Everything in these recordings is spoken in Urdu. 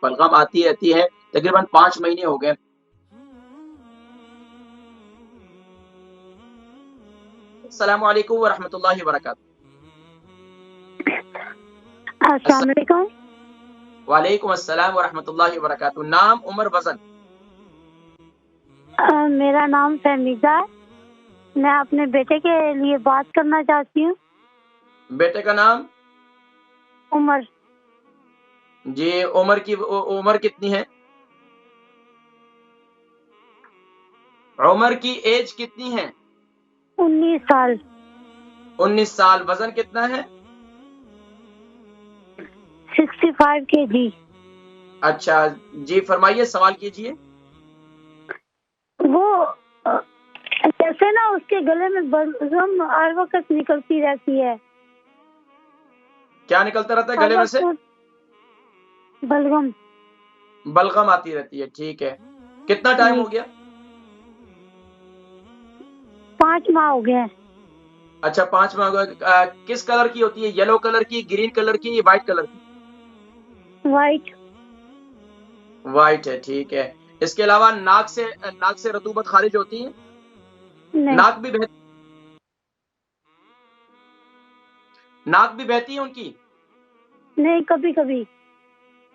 بلغم آتی رہتی ہے، تقریباً 5 مہینے ہو گئے۔ السلام علیکم ورحمۃ اللہ وبرکاتہ۔ السلام علیکم۔ وعلیکم السلام ورحمۃ اللہ وبرکاتہ۔ نام، عمر، وزن؟ میرا نام فہمیدہ ہے، میں اپنے بیٹے کے لیے بات کرنا چاہتی ہوں۔ بیٹے کا نام؟ عمر۔ جی، عمر کتنی ہے؟ عمر کی ایج کتنی ہے؟ 19 سال۔ 19 سال۔ وزن کتنا ہے؟ 65 kg۔ اچھا جی، فرمائیے، سوال کیجئے۔ وہ جیسے نا اس کے گلے میں بلغم ہر وقت نکلتی رہتی ہے۔ کیا نکلتا رہتا ہے گلے میں سے؟ بلغم۔ بلغم آتی رہتی ہے، ٹھیک ہے۔ کتنا ٹائم ہو گیا؟ 5 ماہ ہو گیا۔ اچھا، 5 ماہ ہو گیا۔ کس کلر کی ہوتی ہے؟ یلو کلر کی، گرین کلر کی، وائٹ کلر کی؟ وائٹ۔ وائٹ ہے، ٹھیک ہے۔ اس کے علاوہ ناک سے رطوبت خارج ہوتی ہے؟ ناک بھی بہتی ہے ان کی؟ نہیں، کبھی کبھی۔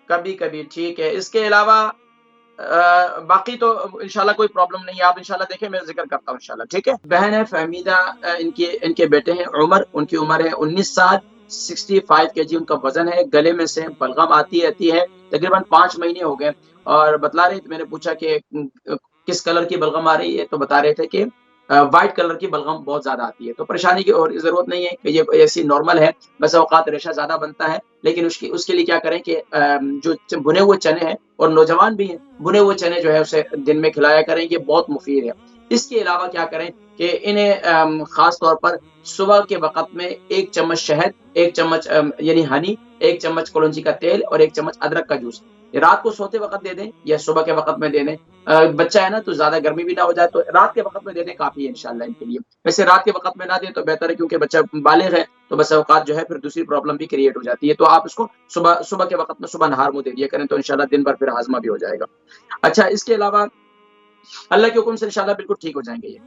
کبھی کبھی، ٹھیک ہے۔ اس کے علاوہ باقی تو انشاءاللہ کوئی پرابلم نہیں ہے، آپ انشاءاللہ دیکھیں، میں ذکر کرتا ہوں انشاءاللہ، ٹھیک ہے۔ بہن ہے فہمیدہ، ان کے بیٹے ہیں عمر، ان کی عمر ہے 19 سال، 65 kg ان کا وزن ہے، گلے میں سے بلغم آتی رہتی ہے، تقریباً 5 مہینے ہو گئے، اور بتلا رہے تھے، میں نے پوچھا کہ کس کلر کی بلغم آ رہی ہے، تو بتا رہے تھے کہ وائٹ کلر کی بلغم بہت زیادہ آتی ہے۔ تو پریشانی کی اور ضرورت نہیں ہے، کہ یہ ایسی نارمل ہے، بس اوقات ریشہ زیادہ بنتا ہے، لیکن اس کے لیے کیا کریں کہ جو بھنے ہوئے چنے ہیں، اور نوجوان بھی ہیں، بھنے ہوئے چنے جو ہے اسے دن میں کھلایا کریں، یہ بہت مفید ہے۔ اس کے علاوہ کیا کریں کہ انہیں خاص طور پر صبح کے وقت میں 1 چمچ شہد، 1 چمچ یعنی ہنی، 1 چمچ کلونجی کا تیل اور 1 چمچ ادرک کا جوس رات کو سوتے وقت دے دیں یا صبح کے وقت میں دے دیں۔ بچہ ہے نا، تو زیادہ گرمی بھی نہ ہو جائے، تو رات کے وقت میں دے دیں، کافی ہے انشاءاللہ ان کے لیے۔ ویسے رات کے وقت میں نہ دیں تو بہتر ہے، کیونکہ بچہ بالغ ہے، تو بس اوقات جو ہے پھر دوسری پرابلم بھی کریٹ ہو جاتی ہے، تو آپ اس کو صبح کے وقت میں صبح نہار منہ دے دیا کریں، تو انشاءاللہ دن بھر پھر ہاضمہ بھی ہو جائے گا۔ اچھا، اس کے علاوہ اللہ کے حکم سے انشاءاللہ بالکل ٹھیک ہو جائیں گے یہ۔